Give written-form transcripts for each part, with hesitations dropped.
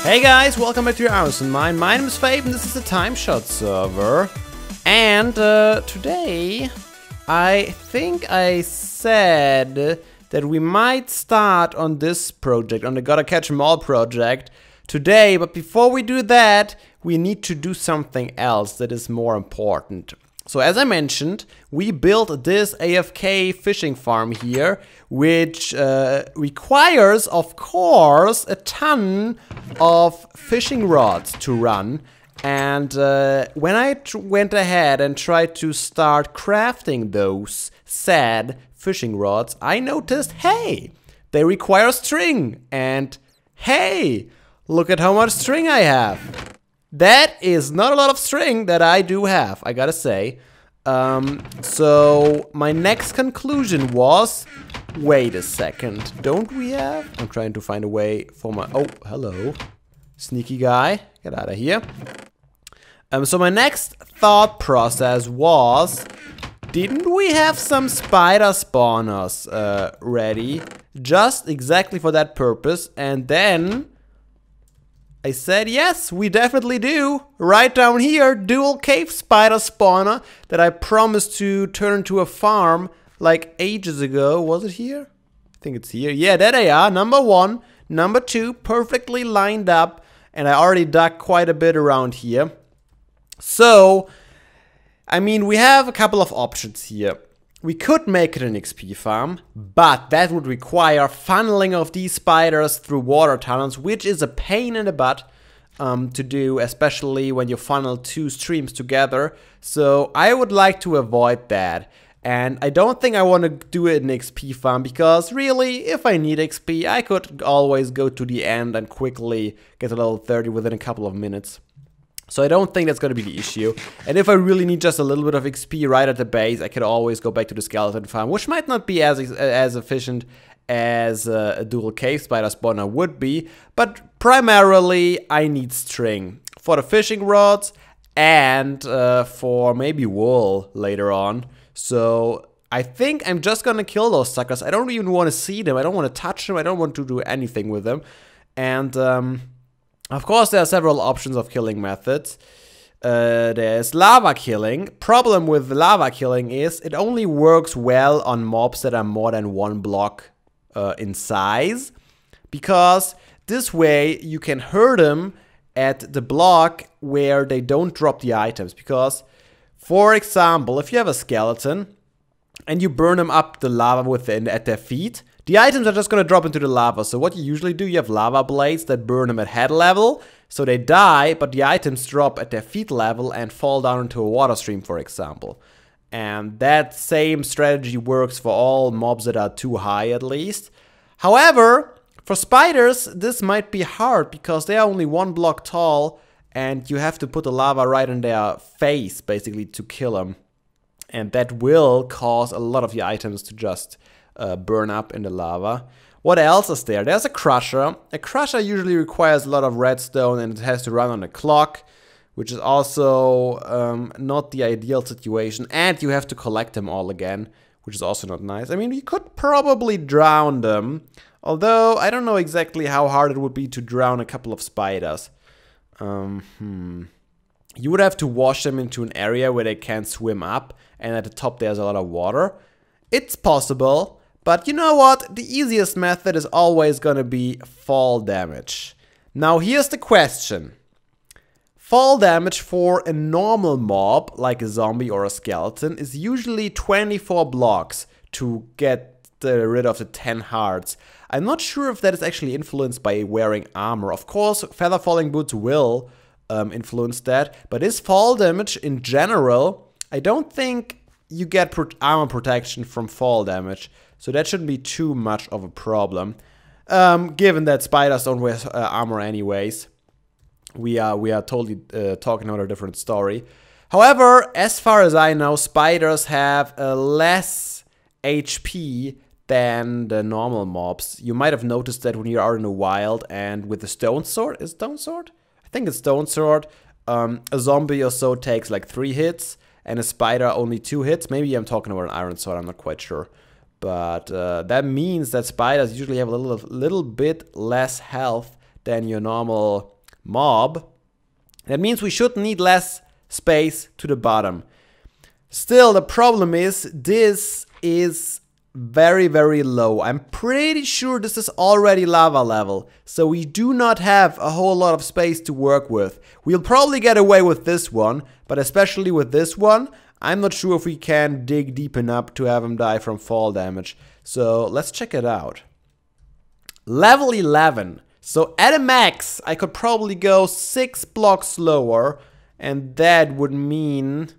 Hey guys, welcome back to your Amazon Mine. My name is Fabe and this is the TimeShot server. And today, I think I said that we might start on this project, on the Gotta Catch 'em All project today. But before we do that, we need to do something else that is more important. So as I mentioned, we built this AFK fishing farm here, which requires, of course, a ton of fishing rods to run. And when I went ahead and tried to start crafting those sad fishing rods, I noticed, hey, they require string. And hey, look at how much string I have. That is not a lot of string that I do have, I gotta say. So my next conclusion was, wait a second, don't we have? I'm trying to find a way for my, oh, hello. Sneaky guy, get out of here. So my next thought process was, didn't we have some spider spawners ready? Just exactly for that purpose. And then I said, yes, we definitely do. Right down here, dual cave spider spawner that I promised to turn into a farm like ages ago. Was it here? I think it's here. Yeah, there they are. Number 1, number 2, perfectly lined up. And I already dug quite a bit around here. So, I mean, we have a couple of options here. We could make it an XP farm, but that would require funneling of these spiders through water tunnels, which is a pain in the butt to do, especially when you funnel 2 streams together. So I would like to avoid that. And I don't think I want to do it in XP farm, because really, if I need XP, I could always go to the end and quickly get to level 30 within a couple of minutes. So I don't think that's going to be the issue. And if I really need just a little bit of XP right at the base, I could always go back to the skeleton farm, which might not be as efficient as a dual cave spider spawner would be. But primarily, I need string for the fishing rods and for maybe wool later on. So I think I'm just going to kill those suckers. I don't even want to see them. I don't want to touch them. I don't want to do anything with them. And of course, there are several options of killing methods. There's lava killing. Problem with lava killing is it only works well on mobs that are more than 1 block in size. Because this way you can hurt them at the block where they don't drop the items. Because, for example, if you have a skeleton and you burn them up the lava at their feet, the items are just going to drop into the lava. So what you usually do, you have lava blades that burn them at head level. So they die, but the items drop at their feet level and fall down into a water stream, for example. And that same strategy works for all mobs that are too high, at least. However, for spiders, this might be hard because they are only 1 block tall. And you have to put the lava right in their face, basically, to kill them. And that will cause a lot of the items to just burn up in the lava. What else is there? There's a crusher. A crusher usually requires a lot of redstone and it has to run on a clock, which is also not the ideal situation. And you have to collect them all again, which is also not nice. I mean, you could probably drown them, although I don't know exactly how hard it would be to drown a couple of spiders. You would have to wash them into an area where they can't swim up, and at the top there's a lot of water. It's possible. But you know what? The easiest method is always gonna be fall damage. Now here's the question. Fall damage for a normal mob, like a zombie or a skeleton, is usually 24 blocks to get rid of the 10 hearts. I'm not sure if that is actually influenced by wearing armor. Of course, feather falling boots will influence that. But this fall damage in general, I don't think you get armor protection from fall damage. So that shouldn't be too much of a problem, given that spiders don't wear armor anyways. We are totally talking about a different story. However, as far as I know, spiders have less HP than the normal mobs. You might have noticed that when you are in the wild and with the stone sword. Is stone sword? I think it's stone sword. A zombie or so takes like 3 hits, and a spider only 2 hits. Maybe I'm talking about an iron sword. I'm not quite sure. But that means that spiders usually have a little bit less health than your normal mob. That means we should need less space to the bottom. Still, the problem is this is very, very low. I'm pretty sure this is already lava level, so we do not have a whole lot of space to work with. We'll probably get away with this one, but especially with this one, I'm not sure if we can dig deep enough to have him die from fall damage. So let's check it out. Level 11. So at a max, I could probably go 6 blocks lower, and that would mean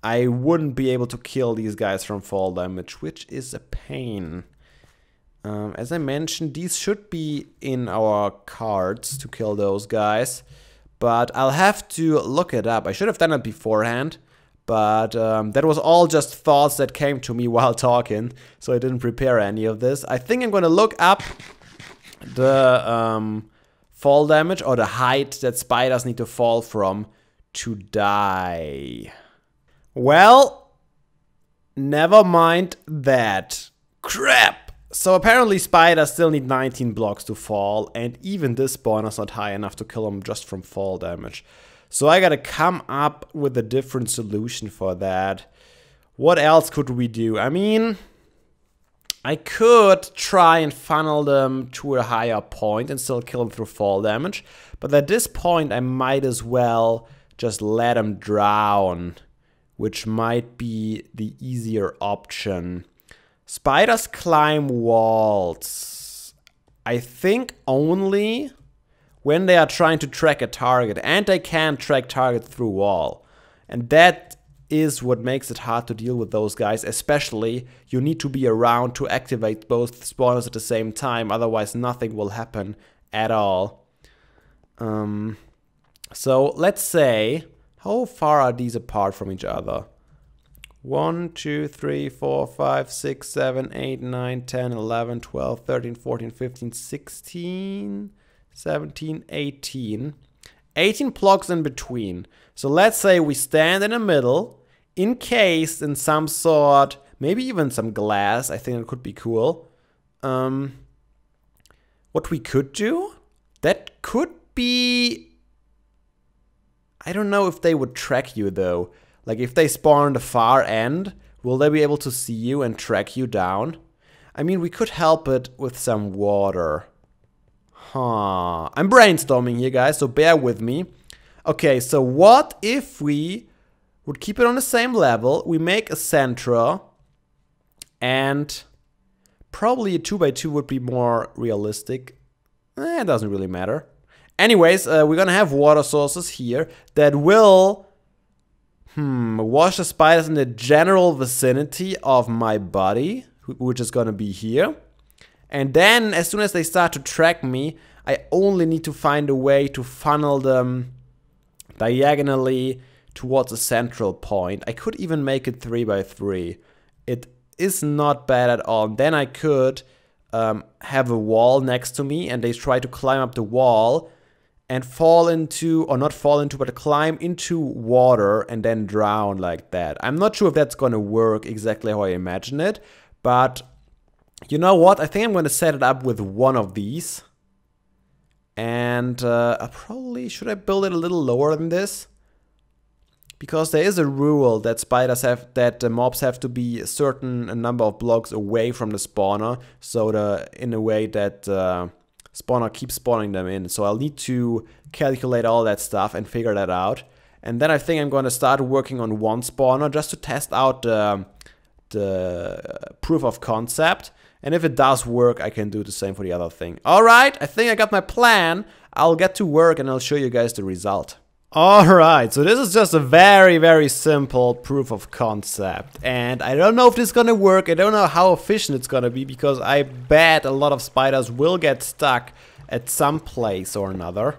I wouldn't be able to kill these guys from fall damage, which is a pain. As I mentioned, these should be in our cards to kill those guys, but I'll have to look it up. I should have done it beforehand, but that was all just thoughts that came to me while talking, so I didn't prepare any of this. I think I'm gonna look up the fall damage or the height that spiders need to fall from to die. Well, never mind that. Crap! So apparently spiders still need 19 blocks to fall, and even this spawner's not high enough to kill them just from fall damage. So I gotta come up with a different solution for that. What else could we do? I mean, I could try and funnel them to a higher point and still kill them through fall damage, but at this point I might as well just let them drown, which might be the easier option. Spiders climb walls, I think only when they are trying to track a target, and they can track targets through wall. And that is what makes it hard to deal with those guys, especially you need to be around to activate both spawners at the same time, otherwise nothing will happen at all. So let's say, how far are these apart from each other? 1, 2, 3, 4, 5, 6, 7, 8, 9, 10, 11, 12, 13, 14, 15, 16, 17, 18. 18 blocks in between. So let's say we stand in the middle, encased in some sort, maybe even some glass. I think it could be cool. What we could do? That could be... I don't know if they would track you though. Like if they spawn on the far end, will they be able to see you and track you down? I mean, we could help it with some water. Huh. I'm brainstorming here, guys, so bear with me. Okay, so what if we would keep it on the same level? We make a Sentra, and probably a 2x2 would be more realistic. It doesn't really matter. Anyways, we're gonna have water sources here that will wash the spiders in the general vicinity of my body, which is gonna be here. And then, as soon as they start to track me, I only need to find a way to funnel them diagonally towards a central point. I could even make it 3x3. It is not bad at all. And then I could have a wall next to me, and they try to climb up the wall and fall into, or not fall into, but climb into water and then drown like that. I'm not sure if that's gonna work exactly how I imagine it, but you know what? I think I'm gonna set it up with one of these. And I probably, should I build it a little lower than this? Because there is a rule that spiders have, that the mobs have to be a certain number of blocks away from the spawner, so in a way that spawner keeps spawning them in. So I'll need to calculate all that stuff and figure that out. And then I think I'm going to start working on one spawner just to test out the proof of concept. And if it does work, I can do the same for the other thing. Alright, I think I got my plan. I'll get to work and I'll show you guys the result. Alright, so this is just a very, very simple proof of concept. And I don't know if this is gonna work. I don't know how efficient it's gonna be, because I bet a lot of spiders will get stuck at some place or another.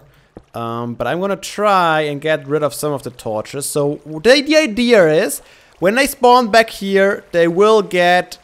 But I'm gonna try and get rid of some of the torches. So the idea is, when they spawn back here, they will get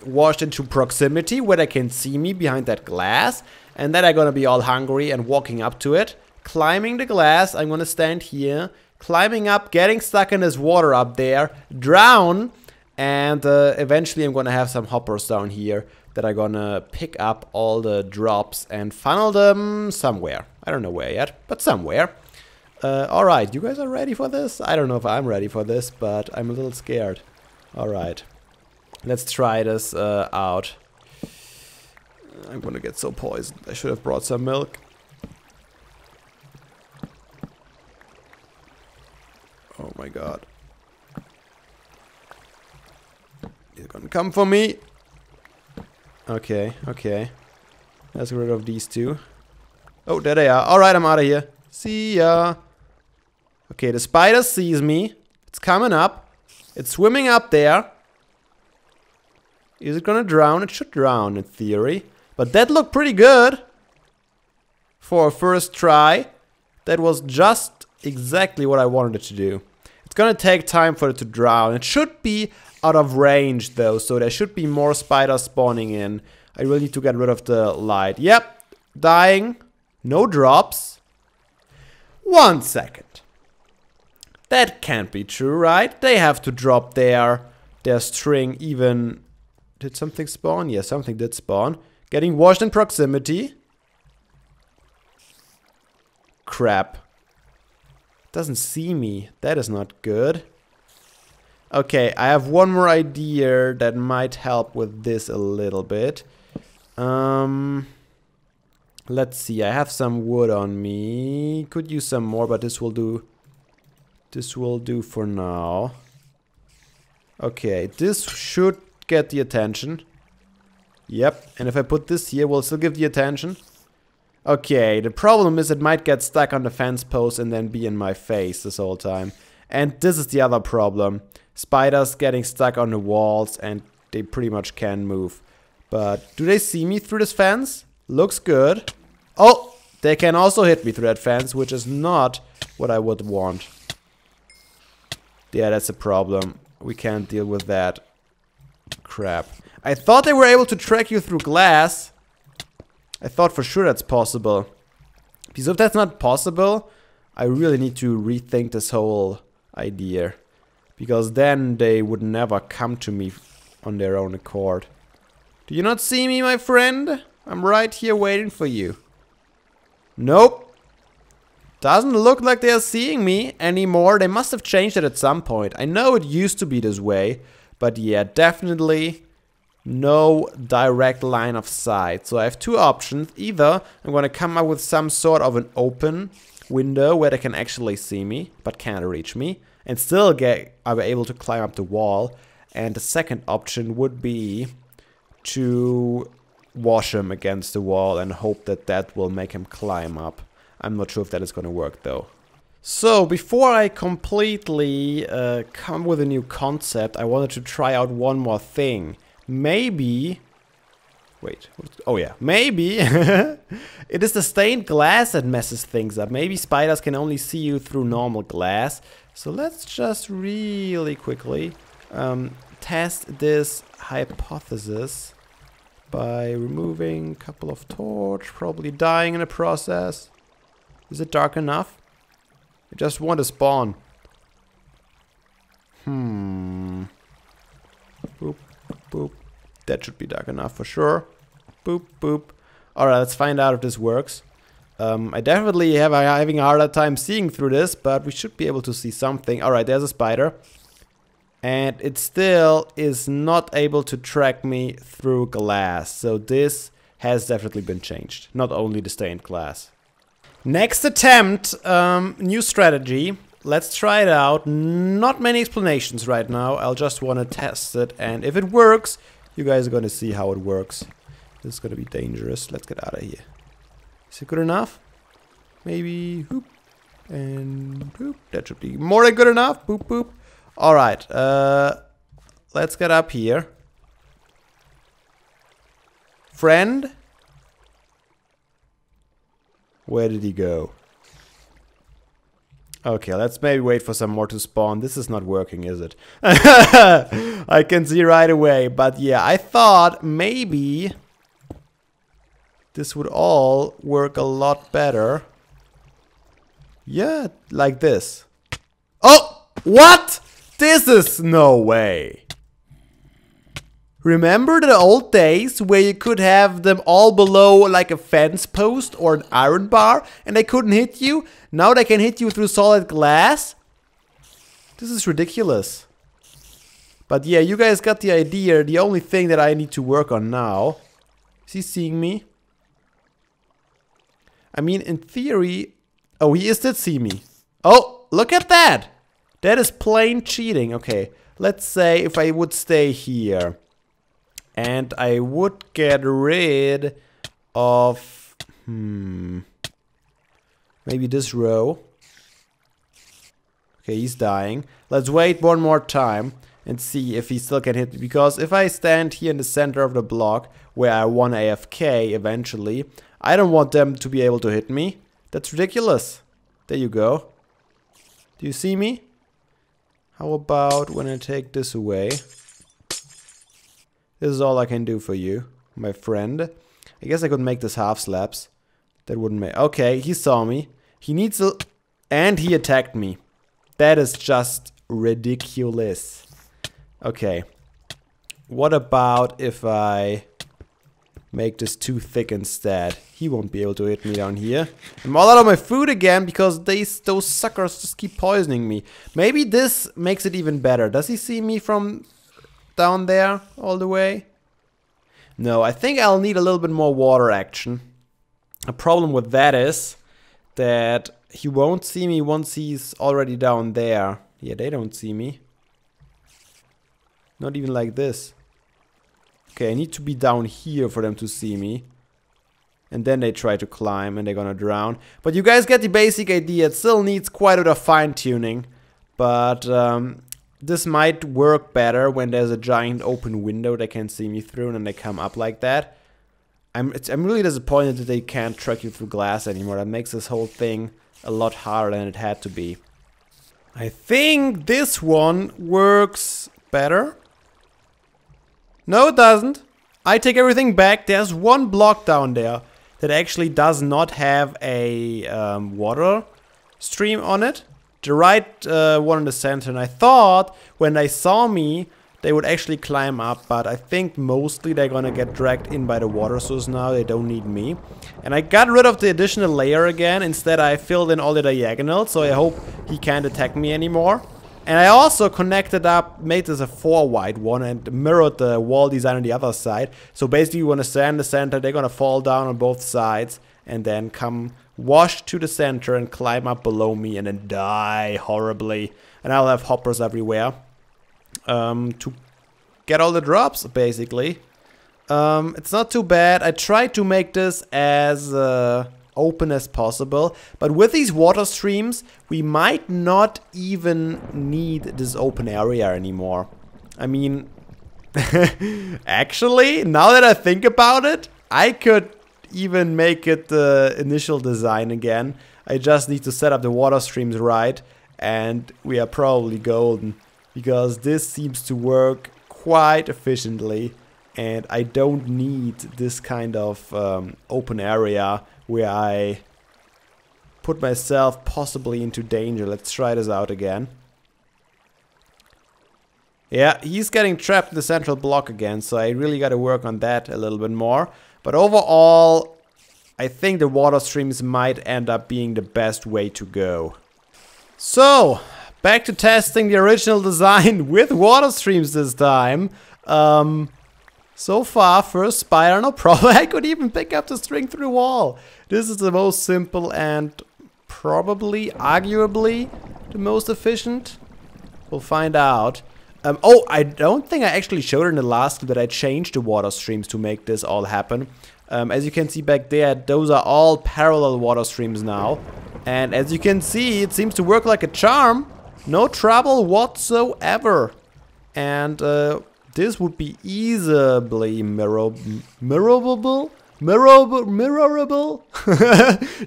washed into proximity where they can see me behind that glass. And then they're gonna be all hungry and walking up to it. Climbing the glass, I'm gonna stand here, climbing up, getting stuck in this water up there, drown, And eventually I'm gonna have some hoppers down here that are gonna pick up all the drops and funnel them somewhere. I don't know where yet, but somewhere. Alright, you guys are ready for this? I don't know if I'm ready for this, but I'm a little scared. Alright, let's try this out. I'm gonna get so poisoned. I should have brought some milk. Oh my god. He's gonna come for me. Okay, okay. Let's get rid of these two. Oh, there they are. Alright, I'm out of here. See ya. Okay, the spider sees me. It's coming up. It's swimming up there. Is it gonna drown? It should drown in theory. But that looked pretty good. For a first try. That was just exactly what I wanted it to do. It's gonna take time for it to drown. It should be out of range though, so there should be more spiders spawning in. I really need to get rid of the light. Yep, dying. No drops. 1 second. That can't be true, right? They have to drop their string even... Did something spawn? Yeah, something did spawn. Getting washed in proximity. Crap. Doesn't see me. That is not good. Okay, I have one more idea that might help with this a little bit. Let's see, I have some wood on me. Could use some more, but this will do. This will do for now. Okay, this should get the attention. Yep, and if I put this here, will it still give the attention? Okay, the problem is it might get stuck on the fence post and then be in my face this whole time. And this is the other problem. Spiders getting stuck on the walls and they pretty much can move. But do they see me through this fence? Looks good. Oh, they can also hit me through that fence, which is not what I would want. Yeah, that's a problem. We can't deal with that. Crap. I thought they were able to track you through glass. I thought for sure that's possible. Because if that's not possible, I really need to rethink this whole idea. Because then they would never come to me on their own accord. Do you not see me, my friend? I'm right here waiting for you. Nope. Doesn't look like they're seeing me anymore. They must have changed it at some point. I know it used to be this way. But yeah, definitely no direct line of sight. So I have two options. Either I'm going to come up with some sort of an open window where they can actually see me, but can't reach me. And still I'm able to climb up the wall. And the second option would be to wash him against the wall and hope that that will make him climb up. I'm not sure if that is going to work though. So before I completely come with a new concept, I wanted to try out one more thing. Maybe... Wait. Oh yeah. Maybe it is the stained glass that messes things up. Maybe spiders can only see you through normal glass. So let's just really quickly test this hypothesis by removing a couple of torch, probably dying in the process. Is it dark enough? I just want to spawn. Boop, boop. That should be dark enough for sure. Boop, boop. Alright, let's find out if this works. I definitely having a harder time seeing through this, but we should be able to see something. Alright, there's a spider. And it still is not able to track me through glass. So this has definitely been changed. Not only the stained glass. Next attempt, new strategy. Let's try it out. Not many explanations right now. I'll just want to test it. And if it works, you guys are going to see how it works. This is going to be dangerous. Let's get out of here. Is it good enough? Maybe. Boop. And boop. That should be more than good enough. Boop, boop. Alright. Let's get up here. Friend? Where did he go? Okay, let's maybe wait for some more to spawn. This is not working, is it? I can see right away. But yeah, I thought maybe this would all work a lot better. Yeah, like this. Oh! What? This is no way. Remember the old days where you could have them all below like a fence post or an iron bar and they couldn't hit you? Now they can hit you through solid glass? This is ridiculous. But yeah, you guys got the idea. The only thing that I need to work on now... Is he seeing me? I mean, in theory... Oh, he did see me. Oh, look at that! That is plain cheating. Okay, let's say if I would stay here. And I would get rid of... Maybe this row. Okay, he's dying. Let's wait one more time and see if he still can hit me. Because if I stand here in the center of the block, where I want AFK eventually, I don't want them to be able to hit me. That's ridiculous. There you go. Do you see me? How about when I take this away? This is all I can do for you, my friend. I guess I could make this half slabs. That wouldn't make... Okay, he saw me. He needs a... And he attacked me. That is just ridiculous. Okay. What about if I make this too thick instead? He won't be able to hit me down here. I'm all out of my food again because those suckers just keep poisoning me. Maybe this makes it even better. Does he see me from down there all the way? No, I think I'll need a little bit more water action. A problem with that is that he won't see me once he's already down there. Yeah, they don't see me. Not even like this. Okay, I need to be down here for them to see me. And then they try to climb and they're gonna drown. But you guys get the basic idea. It still needs quite a bit of fine-tuning. But this might work better when there's a giant open window they can see me through and then they come up like that. I'm really disappointed that they can't track you through glass anymore. That makes this whole thing a lot harder than it had to be. I think this one works better. No, it doesn't. I take everything back. There's one block down there that actually does not have a water stream on it. The right one in the center. And I thought when they saw me, they would actually climb up. But I think mostly they're gonna get dragged in by the water source now. They don't need me. And I got rid of the additional layer again. Instead, I filled in all the diagonals. So I hope he can't attack me anymore. And I also connected up, made this a 4 wide one and mirrored the wall design on the other side. So basically you want to stand in the center, they're gonna fall down on both sides and then come wash to the center and climb up below me and then die horribly. And I'll have hoppers everywhere to get all the drops basically. It's not too bad. I tried to make this as open as possible, but with these water streams we might not even need this open area anymore. I mean, actually, now that I think about it, I could even make it the initial design again. I just need to set up the water streams right and we are probably golden, because this seems to work quite efficiently and I don't need this kind of open area where I put myself possibly into danger. Let's try this out again. Yeah, he's getting trapped in the central block again, so I really got to work on that a little bit more. But overall, I think the water streams might end up being the best way to go. So, back to testing the original design with water streams this time. So far, first spider, no problem. I could even pick up the string through the wall. This is the most simple and probably, arguably, the most efficient. We'll find out. Oh, I don't think I actually showed in the last clip that I changed the water streams to make this all happen. As you can see back there, those are all parallel water streams now. And as you can see, it seems to work like a charm. No trouble whatsoever. And this would be easily mirrorable?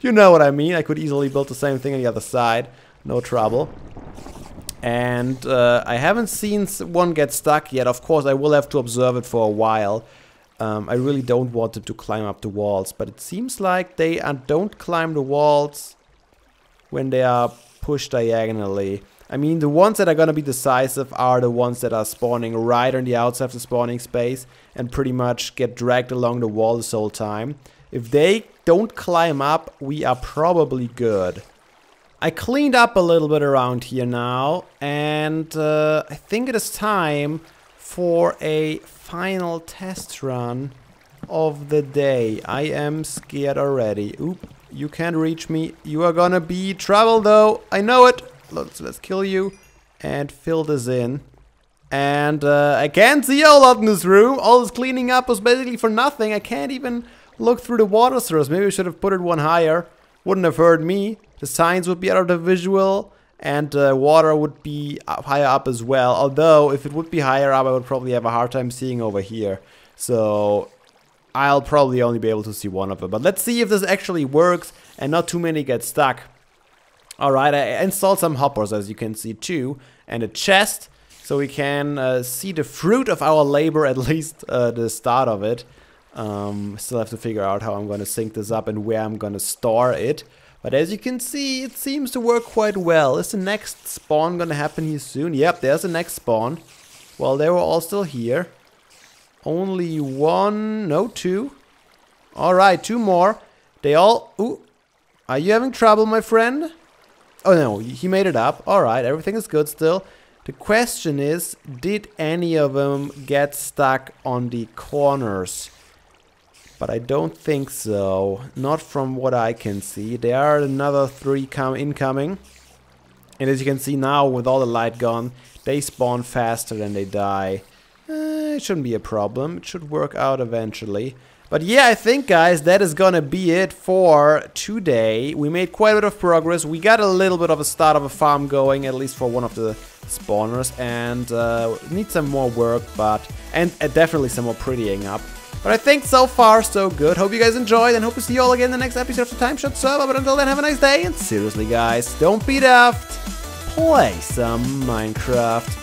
You know what I mean. I could easily build the same thing on the other side. No trouble. And I haven't seen one get stuck yet. Of course, I will have to observe it for a while. I really don't want them to climb up the walls. But it seems like they don't climb the walls when they are pushed diagonally. I mean, the ones that are gonna be decisive are the ones that are spawning right on the outside of the spawning space and pretty much get dragged along the wall this whole time. If they don't climb up, we are probably good. I cleaned up a little bit around here now, and I think it is time for a final test run of the day. I am scared already. Oop, you can't reach me. You are gonna be trouble though. I know it. Let's kill you and fill this in. And I can't see a lot in this room. All this cleaning up was basically for nothing. I can't even look through the water source. Maybe I should have put it one higher. Wouldn't have hurt me. The signs would be out of the visual, and water would be higher up as well. Although, if it would be higher up, I would probably have a hard time seeing over here. So I'll probably only be able to see one of them. But let's see if this actually works and not too many get stuck. Alright, I installed some hoppers, as you can see too, and a chest, so we can see the fruit of our labor, at least the start of it. Still have to figure out how I'm going to sync this up and where I'm going to store it. But as you can see, it seems to work quite well. Is the next spawn going to happen here soon? Yep, there's the next spawn. Well, they were all still here. Only one, no, two. Alright, two more. They all... Ooh, are you having trouble, my friend? Oh no, he made it up. Alright, everything is good still. The question is, did any of them get stuck on the corners? But I don't think so. Not from what I can see. There are another 3 incoming. And as you can see now, with all the light gone, they spawn faster than they die. It shouldn't be a problem. It should work out eventually. But yeah, I think, guys, that is gonna be it for today. We made quite a bit of progress. We got a little bit of a start of a farm going, at least for one of the spawners. And need some more work, and definitely some more prettying up. But I think so far, so good. Hope you guys enjoyed, and hope to see you all again in the next episode of the TimeShot server. But until then, have a nice day, and seriously, guys, don't be daft. Play some Minecraft.